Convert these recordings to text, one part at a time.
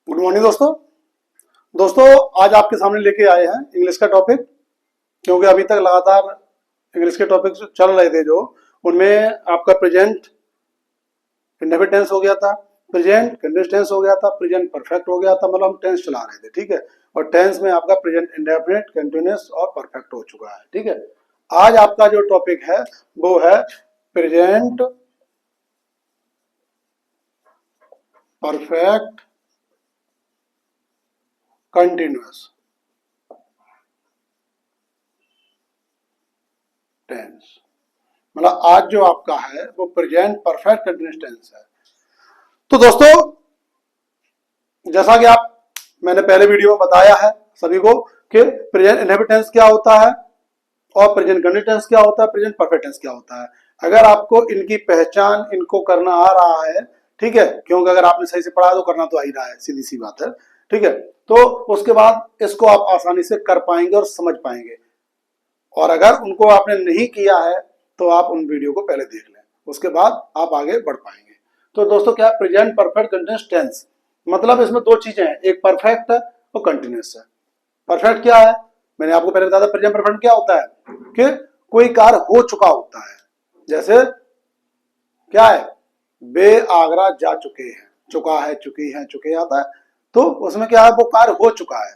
Good morning दोस्तों। आज आपके सामने लेके आए हैं इंग्लिश का टॉपिक, क्योंकि अभी तक लगातार इंग्लिश के टॉपिक चल रहे थे जो उनमें आपका प्रेजेंट इंडेफिनिट टेंस हो गया था, प्रेजेंट कंटिन्यूअस टेंस हो गया था, प्रेजेंट परफेक्ट हो गया था, मतलब हम टेंस चला रहे थे। ठीक है, और टेंस में आपका प्रेजेंट इंडेफिनिट, कंटिन्यूअस और परफेक्ट हो चुका है। ठीक है, आज आपका जो टॉपिक है वो है प्रेजेंट परफेक्ट कंटिन्यूअस टेंस। मतलब आज जो आपका है वो प्रेजेंट परफेक्ट कंटिन्यूअस टेंस है। तो दोस्तों जैसा कि मैंने पहले वीडियो में बताया है सभी को कि प्रेजेंट इंडेफिनिट टेंस क्या होता है और प्रेजेंट कंटिन्यूअस टेंस क्या होता है, प्रेजेंट परफेक्ट टेंस क्या होता है। अगर आपको इनकी पहचान इनको करना आ रहा है, ठीक है, क्योंकि अगर आपने सही से पढ़ा तो करना तो आ ही रहा है, सीधी सी बात है। ठीक है, तो उसके बाद इसको आप आसानी से कर पाएंगे और समझ पाएंगे। और अगर उनको आपने नहीं किया है तो आप उन वीडियो को पहले देख लें, उसके बाद आप आगे बढ़ पाएंगे। तो दोस्तों क्या प्रेजेंट परफेक्ट कंटिन्यूअस टेंस मतलब इसमें दो चीजें हैं, एक परफेक्ट है और कंटिन्यूअस है। परफेक्ट क्या है, मैंने आपको पहले बताया था। प्रेजेंट परफेक्ट क्या होता है कि कोई कार्य हो चुका होता है। जैसे क्या है, वे आगरा जा चुके हैं, चुका है, चुकी है, चुके आता है, तो उसमें क्या है, वो कार्य हो चुका है।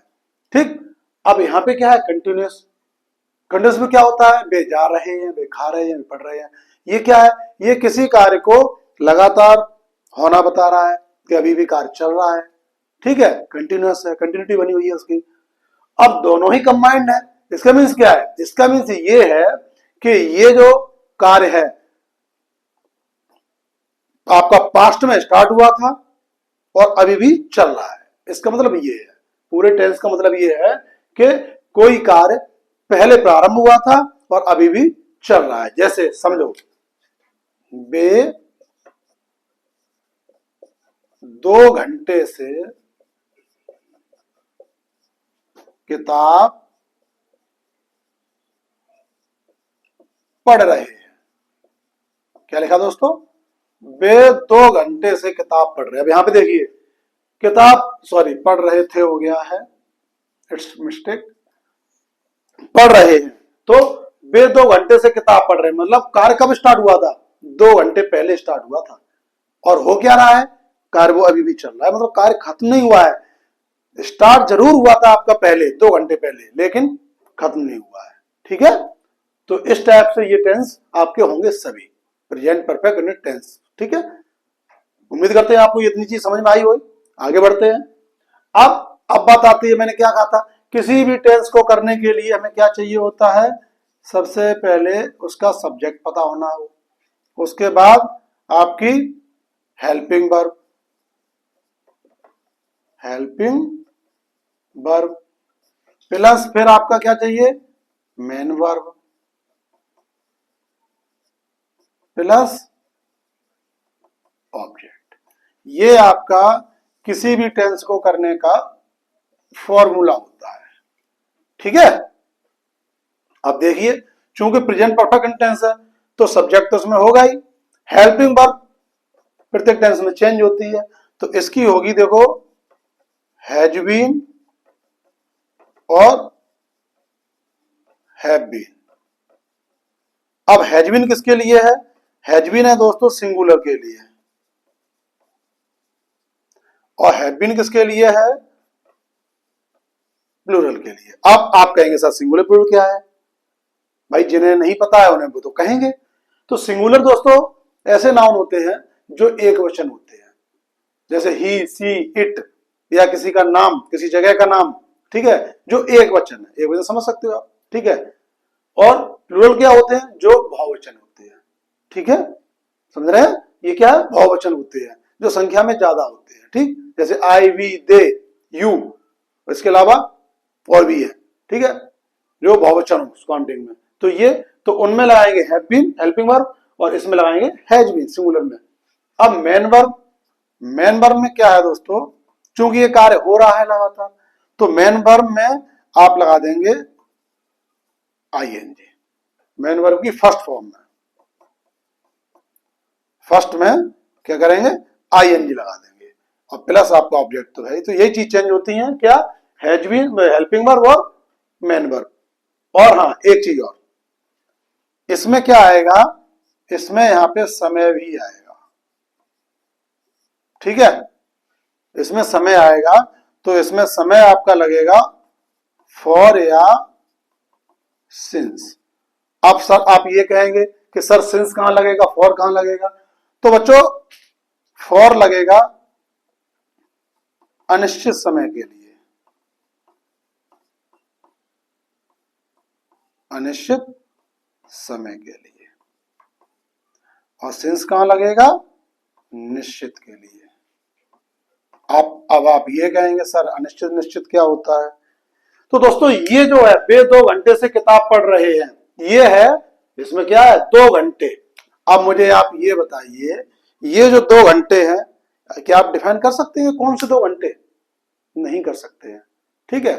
ठीक, अब यहाँ पे क्या है, कंटिन्यूअस। कंटिन्यूअस में क्या होता है, वे जा रहे हैं, वे खा रहे हैं, वे पढ़ रहे हैं। ये क्या है, ये किसी कार्य को लगातार होना बता रहा है कि अभी भी कार्य चल रहा है। ठीक है, कंटिन्यूअस है, कंटिन्यूटी बनी हुई है उसकी। अब दोनों ही कंबाइंड है। इसका मीन्स क्या है, इसका मीन्स ये है कि ये जो कार्य है आपका पास्ट में स्टार्ट हुआ था और अभी भी चल रहा है। इसका मतलब ये है, पूरे टेंस का मतलब ये है कि कोई कार्य पहले प्रारंभ हुआ था और अभी भी चल रहा है। जैसे समझो, वे 2 घंटे से किताब पढ़ रहे हैं। क्या लिखा दोस्तों, वे 2 घंटे से किताब पढ़ रहे हैं। अब यहां पे देखिए, किताब सॉरी पढ़ रहे थे हो गया है, इट्स मिस्टेक, पढ़ रहे हैं। तो वे 2 घंटे से किताब पढ़ रहे हैं, मतलब कार्य कब स्टार्ट हुआ था, 2 घंटे पहले स्टार्ट हुआ था। और हो क्या रहा है, कार्य वो अभी भी चल रहा है, मतलब कार्य खत्म नहीं हुआ है। स्टार्ट जरूर हुआ था आपका पहले 2 घंटे पहले, लेकिन खत्म नहीं हुआ है। ठीक है, तो इस टाइप से ये टेंस आपके होंगे सभी, प्रेजेंट परफेक्ट कंटिन्यूअस टेंस। ठीक है, उम्मीद करते हैं आपको इतनी चीज समझ में आई होगी। आगे बढ़ते हैं। अब बात आती है, मैंने क्या कहा था, किसी भी टेंस को करने के लिए हमें क्या चाहिए होता है, सबसे पहले उसका सब्जेक्ट पता होना हो, उसके बाद आपकी helping verb, helping verb plus फिर आपका क्या चाहिए, मेन वर्ब प्लस ऑब्जेक्ट। ये आपका किसी भी टेंस को करने का फॉर्मूला होता है। ठीक है, अब देखिए, चूंकि प्रेजेंट परफेक्ट टेंस है तो सब्जेक्ट तो उसमें होगा ही। हेल्पिंग वर्ब प्रत्येक टेंस में चेंज होती है, तो इसकी होगी देखो हैज बीन और हैव बीन। अब हैज बीन किसके लिए है, हैज बीन है दोस्तों सिंगुलर के लिए, और हैव बीन किसके लिए है, प्लूरल के लिए। अब आप कहेंगे सर सिंगुलर प्लूरल क्या है, भाई जिन्हें नहीं पता है उन्हें वो तो कहेंगे। तो सिंगुलर दोस्तों ऐसे नाउन होते हैं जो एक वचन होते हैं, जैसे ही, सी, इट, या किसी का नाम, किसी जगह का नाम। ठीक है, जो एक वचन है, एक वचन समझ सकते हो आप। ठीक है, और प्लूरल क्या होते हैं, जो बहुवचन होते हैं। ठीक है, समझ रहे हैं, ये क्या है, बहुवचन होते हैं जो संख्या में ज्यादा होते हैं। ठीक, जैसे आई, वी, दे, यू, इसके अलावा और भी है। ठीक है, जो बहुवचन हो काउंटिंग में, तो ये तो उनमें लगाएंगे हैव बीन हेल्पिंग वर्ब, और इसमें लगाएंगे हैज बीन सिंगुलर में। अब मेन वर्ब, मेन वर्ब में क्या है दोस्तों, चूंकि ये कार्य हो रहा है लगातार, तो मेन वर्ब में आप लगा देंगे आईएनजी, मेन वर्ब की फर्स्ट फॉर्म में, फर्स्ट में क्या करेंगे, आईएनजी लगा देंगे। और प्लस आपका ऑब्जेक्ट तो है। तो यही चीज चेंज होती है क्या, हैज बीन, हेल्पिंग वर्ब और मेन वर्ब। और हाँ एक चीज और, इसमें क्या आएगा, इसमें यहां पे समय भी आएगा, ठीक है, इसमें समय आएगा। तो इसमें समय आपका लगेगा फॉर या सिंस। अब सर आप ये कहेंगे कि सर सिंस कहां लगेगा, फॉर कहां लगेगा, तो बच्चों फॉर लगेगा अनिश्चित समय के लिए, अनिश्चित समय के लिए, और सिंस कहां लगेगा, निश्चित के लिए। अब आप ये कहेंगे सर अनिश्चित निश्चित क्या होता है। तो दोस्तों ये जो है वे 2 घंटे से किताब पढ़ रहे हैं, ये है, इसमें क्या है 2 घंटे। अब मुझे आप ये बताइए, ये जो 2 घंटे हैं, क्या आप डिफाइन कर सकते हैं कौन से 2 घंटे, नहीं कर सकते हैं, ठीक है,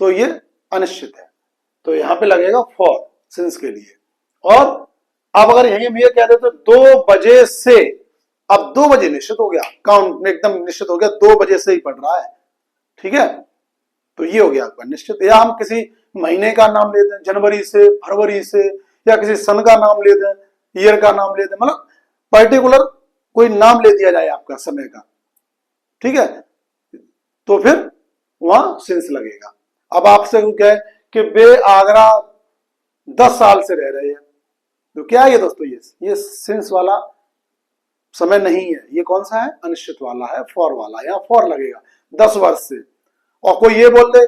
तो ये अनिश्चित है। तो यहां पे लगेगा फॉर, सिंस के लिए। और अब अगर यही हम ये कह दे तो 2 बजे से, अब 2 बजे निश्चित हो गया, काउंट एकदम निश्चित हो गया, 2 बजे से ही पढ़ रहा है, ठीक है, तो ये हो गया आपका निश्चित। या हम किसी महीने का नाम ले दें, जनवरी से, फरवरी से, या किसी सन का नाम ले दें, ईयर का नाम ले दें, मतलब पर्टिकुलर कोई नाम ले दिया जाए आपका समय का, ठीक है, तो फिर वहां सिंस लगेगा। अब आपसे कहे कि वे आगरा 10 साल से रह रहे हैं, तो क्या है ये दोस्तों, ये सिंस वाला समय नहीं है, ये कौन सा है, अनिश्चित वाला है, फॉर वाला, यहाँ फॉर लगेगा 10 वर्ष से। और कोई ये बोल दे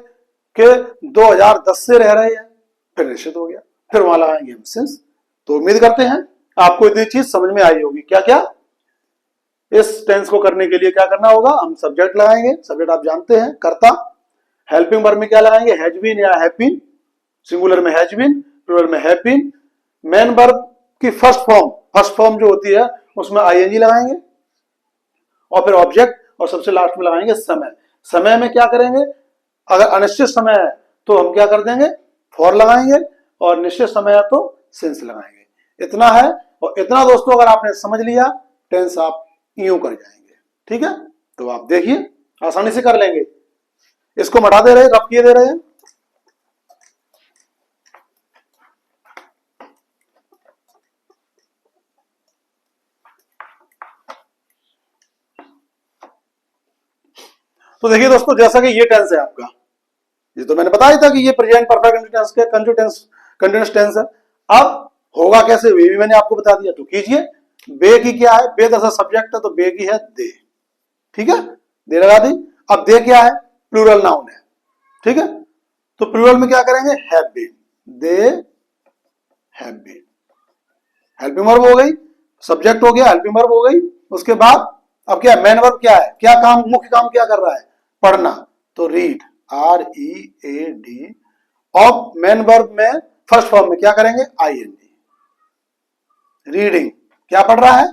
कि 2010 से रह रहे हैं, फिर निश्चित हो गया, फिर वहां लगाएंगे हम सिंस। तो उम्मीद करते हैं आपको ये चीज समझ में आई होगी। क्या क्या, इस टेंस को करने के लिए क्या करना होगा, हम सब्जेक्ट लगाएंगे, सब्जेक्ट आप जानते हैं कर्ता, हेल्पिंग वर्ब में क्या लगाएंगे, हैज बीन या हैव बीन, सिंगुलर में हैज बीन, प्लूरल में हैव बीन। मेन वर्ब की फर्स्ट फॉर्म जो होती है उसमें आईएनजी लगाएंगे, और फिर ऑब्जेक्ट, और सबसे लास्ट में लगाएंगे समय। समय में क्या करेंगे, अगर अनिश्चित समय है तो हम क्या कर देंगे, फॉर लगाएंगे, और निश्चित समय है तो सिंस लगाएंगे। इतना है, और इतना दोस्तों अगर आपने समझ लिया, टेंस आप यूं कर जाएंगे, ठीक है। तो आप देखिए आसानी से कर लेंगे। इसको हटा दे रहे, रफ किए दे रहे हैं, तो देखिए दोस्तों जैसा कि ये टेंस है आपका, ये तो मैंने बताया था कि ये प्रेजेंट परफेक्ट टेंस के कंटीन्यूअस टेंस है। अब होगा कैसे वे भी मैंने आपको बता दिया, तो कीजिए। बे की क्या है, बे दरअसल सब्जेक्ट है, तो बे की है दे, ठीक है, दे लगा दी। अब दे क्या है, प्लूरल नाउन है, ठीक है, तो प्लूरल में क्या करेंगे, have been, they have been. Helping verb हो गई, सब्जेक्ट हो गया, हेल्पिंग वर्ब हो गई। उसके बाद अब क्या, मेन वर्ब क्या है, क्या काम, मुख्य काम क्या कर रहा है, पढ़ना, तो रीड, READ। और मेन वर्ब में फर्स्ट फॉर्म में क्या करेंगे, ING, रीडिंग, क्या पढ़ रहा है,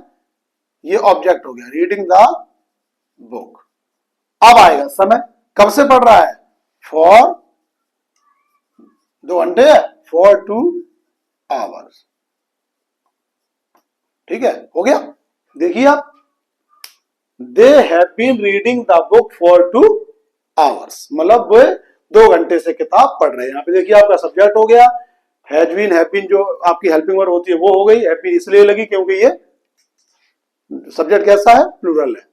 ये ऑब्जेक्ट हो गया, रीडिंग द बुक। अब आएगा समय, कब से पढ़ रहा है, फॉर 2 घंटे, फॉर 2 आवर्स, ठीक है, हो गया। देखिए आप, they have been reading the book for 2 hours, मतलब वे 2 घंटे से किताब पढ़ रहे हैं। यहाँ पे देखिए आपका सब्जेक्ट हो गया, हैज बीन जो आपकी हेल्पिंग वर्ब होती है वो हो गई, हैव बीन इसलिए लगी क्योंकि ये सब्जेक्ट कैसा है, प्लूरल है।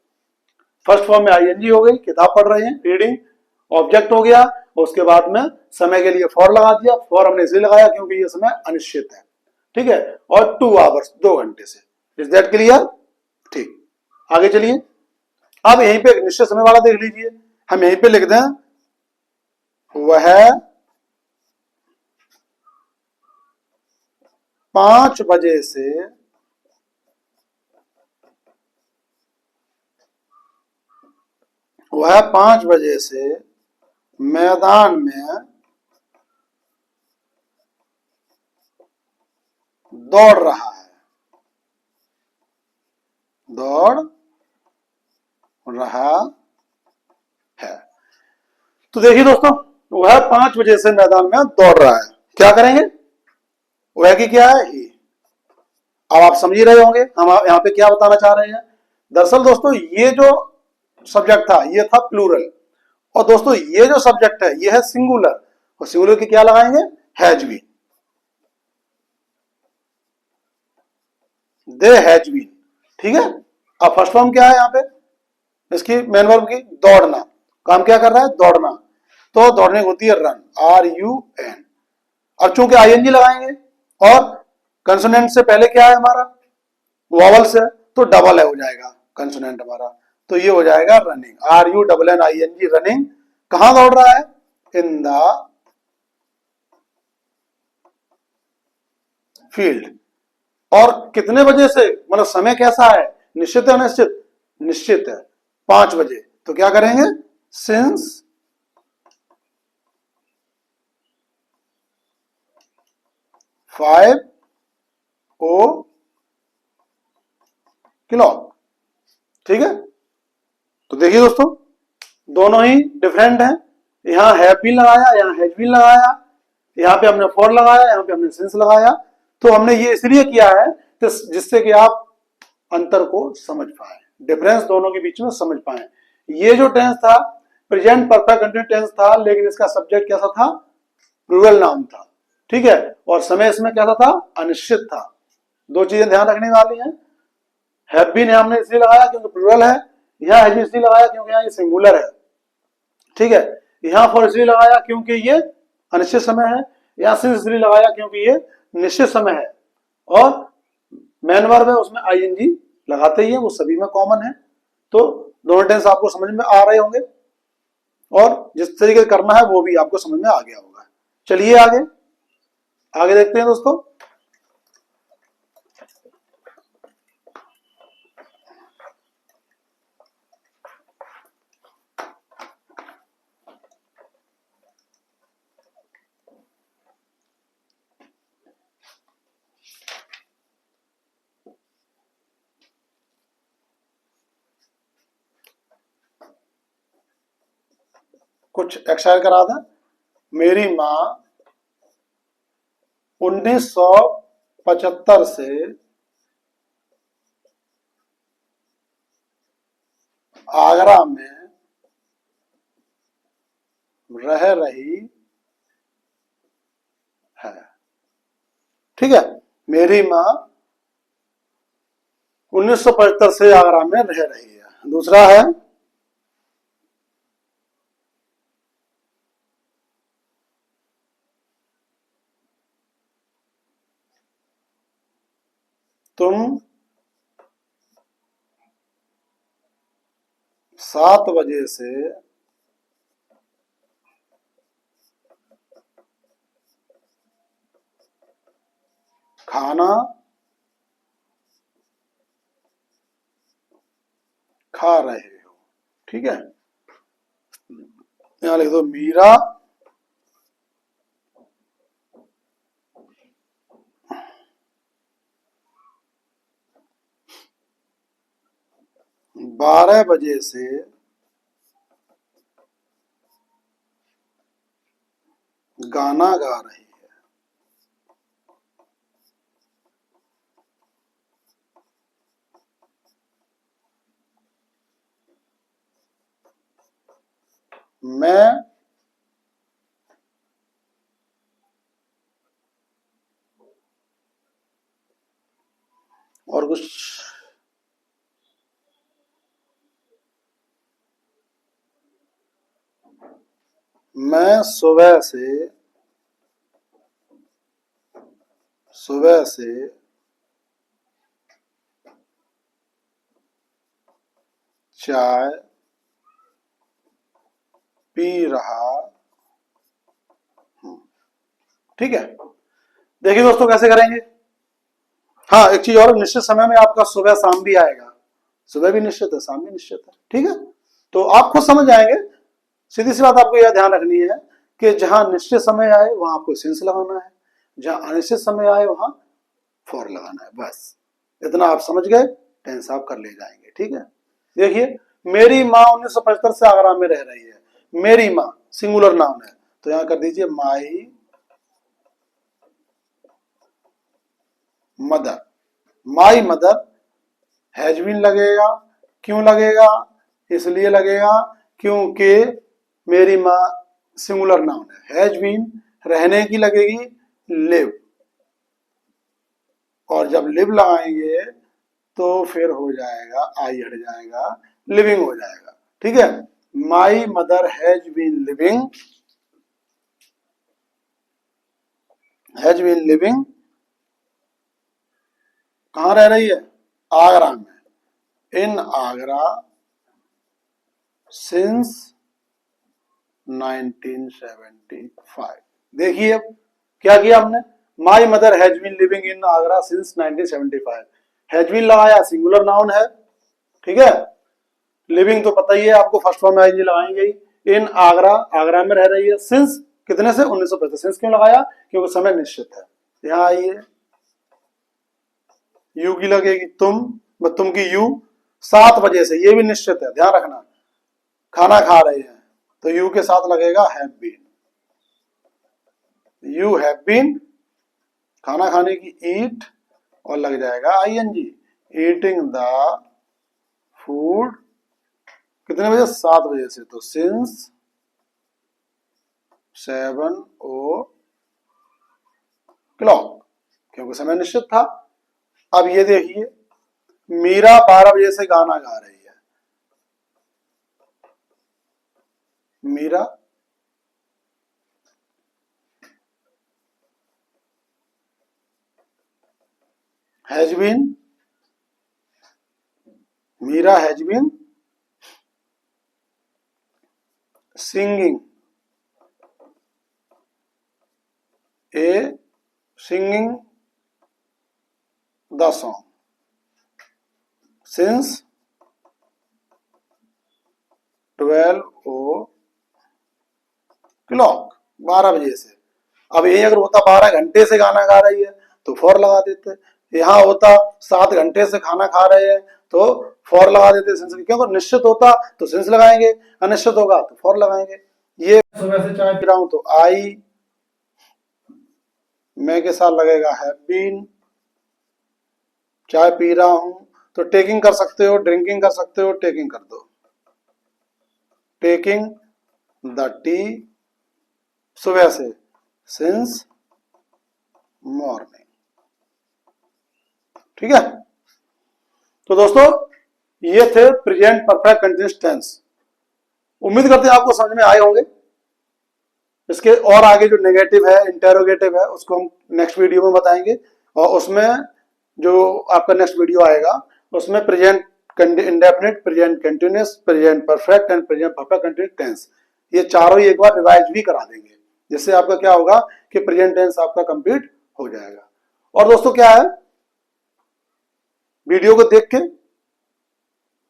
फर्स्ट फॉर्म में ING हो गई, किताब पढ़ रहे हैं, रीडिंग, ऑब्जेक्ट हो गया, और उसके बाद में समय के लिए फॉर लगा दिया, फॉर हमने इसलिए लगाया क्योंकि ये समय अनिश्चित है, ठीक है, और 2 आवर्स, 2 घंटे से। इज दैट क्लियर, ठीक, आगे चलिए। अब यहीं पे निश्चित समय वाला देख लीजिए, हम यहीं पे लिख दें, वह 5 बजे से मैदान में दौड़ रहा है, तो देखिए दोस्तों, वह 5 बजे से मैदान में दौड़ रहा है, क्या करेंगे, वह की क्या है, ही। अब आप समझ ही रहे होंगे हम यहाँ पे क्या बताना चाह रहे हैं। दरअसल दोस्तों ये जो सब्जेक्ट था, ये था प्लूरल। और दोस्तों ये जो सब्जेक्ट है ये है सिंगुलर, और सिंगुलर की क्या लगाएंगे, has been, they has been. ठीक है। अब फर्स्ट फॉर्म क्या है यहाँ पे इसकी मेन वर्ब की, दौड़ना। काम क्या कर रहा है, दौड़ना। तो दौड़ने की होती है रन, RUN। अब चूंकि आईएनजी लगाएंगे और कंसोनेंट से पहले क्या है हमारा, वॉवल्स है, तो डबल है हो जाएगा कंसोनेंट हमारा, तो ये हो जाएगा रनिंग, RUNNING, रनिंग। कहां दौड़ रहा है, इन द फील्ड। और कितने बजे से, मतलब समय कैसा है, निश्चित है अनिश्चित, निश्चित है, 5 बजे। तो क्या करेंगे, सिंस 5 o'clock। ठीक है। तो देखिए दोस्तों दोनों ही डिफरेंट हैं, यहां हैव बीन लगाया, यहां हैज बीन लगाया, यहां पे हमने फॉर लगाया, यहां पे हमने सिंस लगाया। तो हमने ये इसलिए किया है तो जिससे कि आप अंतर को समझ पाए, डिफरेंस दोनों के बीच में समझ पाए। ये जो टेंस था प्रेजेंट परफेक्ट कंटिन्यूस टेंस था, लेकिन इसका सब्जेक्ट कैसा था, प्लूरल नाउन था। ठीक है। और समय इसमें कैसा था, अनिश्चित था। दो चीजें ध्यान रखने वाली हैं, हैव बीन हमने इसलिए लगाया क्योंकि प्लूरल है, यहां हैज बीन इसलिए लगाया क्योंकि यहां ये सिंगुलर है। ठीक है। यहां फॉर इसलिए लगाया क्योंकि ये अनिश्चित समय है, यहां सिंस इसलिए लगाया क्योंकि ये निश्चित समय है। और मेन वर्ब है उसमें आईएनजी लगाते ही है, वो सभी में कॉमन है। तो दोनों टेंस आपको समझ में आ रहे होंगे, और जिस तरीके से करना है वो भी आपको समझ में आ गया होगा। चलिए आगे आगे देखते हैं दोस्तों। कुछ एक्सरसाइज करा था। मेरी माँ 1975 से आगरा में रह रही है। ठीक है। मेरी माँ 1975 से आगरा में रह रही है। दूसरा है, तुम 7 बजे से खाना खा रहे हो। ठीक है। यहां लिख दो, मीरा 12 बजे से गाना गा रही है। मैं और कुछ, मैं सुबह से चाय पी रहा हूं। ठीक है। देखिए दोस्तों कैसे करेंगे। हाँ एक चीज और, निश्चित समय में आपका सुबह शाम भी आएगा, सुबह भी निश्चित है, शाम भी निश्चित है। ठीक है। तो आप खुद समझ जाएंगे। सीधी सी बात आपको यह ध्यान रखनी है कि जहां निश्चित समय आए वहां आपको सिंस लगाना है, जहां अनिश्चित समय आए वहां फॉर लगाना है। बस इतना आप समझ गए, टेंस आप कर ले जाएंगे। ठीक है। देखिए मेरी माँ 1975 से आगरा में रह रही है। मेरी माँ सिंगुलर नाउन है, तो यहां कर दीजिए my mother. My mother has been लगेगा, क्यों लगेगा, इसलिए लगेगा क्योंकि मेरी माँ सिंगुलर नाउन है। हैज बीन रहने की लगेगी लिव, और जब लिव लगाएंगे तो फिर हो जाएगा आई हट जाएगा, लिविंग हो जाएगा। ठीक है, my mother has been living, has been living कहाँ रह रही है? आगरा में, इन आगरा सिंस 1975। देखिए अब क्या किया हमने, my mother has been living in Agra since 1975। Has been लगाया, सिंगुलर नाउन है। ठीक है, लिविंग तो पता ही है आपको, फर्स्ट फॉर्म में आईएनजी लगाएंगे ही। इन आगरा, आगरा में रह रही है, सिंस कितने से? 1975। सिंस क्यों लगाया? क्योंकि समय निश्चित है। यहां आइए, यू की लगेगी तुम की यू, 7 बजे से, ये भी निश्चित है, ध्यान रखना। खाना खा रहे हैं तो यू के साथ लगेगा have been, you have been, खाना खाने की ईट, और लग जाएगा आईएनजी, ईटिंग द फूड कितने बजे? 7 बजे से, तो सिंस 7 o'clock, क्योंकि समय निश्चित था। अब ये देखिए, मीरा 12 बजे से गाना गा रही है। Meera has been, Meera has been singing singing the song since 12 o'clock, 12 बजे से। अब यही अगर होता 12 घंटे से गाना गा रही है तो फॉर लगा देते, यहाँ होता 7 घंटे से खाना खा रहे हैं तो फॉर लगा देते सिंस, क्योंकि निश्चित होता तो सिंस लगाएंगे, अनिश्चित होगा तो फॉर लगाएंगे। ये सुबह से चाय पी रहा हूं तो आई, मैं के साथ लगेगा हैव बीन, चाय पी रहा हूं तो टेकिंग कर सकते हो, ड्रिंकिंग कर सकते हो, टेकिंग कर दो, टेकिंग द टी, सुबह से, सिंस मॉर्निंग। ठीक है, तो दोस्तों ये थे प्रेजेंट परफेक्ट कंटिन्यूअस टेंस। उम्मीद करते हैं आपको समझ में आए होंगे। इसके और आगे जो नेगेटिव है, इंटेरोगेटिव है, उसको हम नेक्स्ट वीडियो में बताएंगे, और उसमें जो आपका नेक्स्ट वीडियो आएगा उसमें present indefinite, present continuous, present perfect and present perfect continuous tense, ये चारों ही एक बार रिवाइज भी करा देंगे, जिससे आपका क्या होगा कि प्रेजेंट टेंस आपका कंप्लीट हो जाएगा। और दोस्तों क्या है, वीडियो को देख के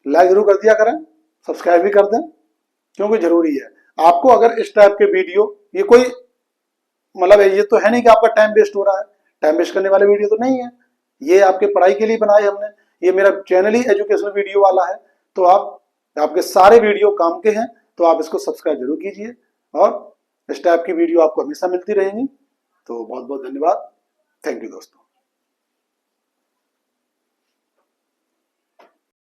लाइक जरूर कर दिया करें, सब्सक्राइब भी कर दें, क्योंकि जरूरी है। आपको अगर इस टाइप के वीडियो, ये कोई मतलब ये तो है नहीं कि आपका टाइम वेस्ट हो रहा है, टाइम वेस्ट करने वाले वीडियो तो नहीं है, ये आपके पढ़ाई के लिए बनाए हमने, ये मेरा चैनल ही एजुकेशनल वीडियो वाला है, तो आपके सारे वीडियो काम के हैं, तो आप इसको सब्सक्राइब जरूर कीजिए, और इस टाइप की वीडियो आपको हमेशा मिलती रहेंगी। तो बहुत बहुत धन्यवाद, थैंक यू दोस्तों।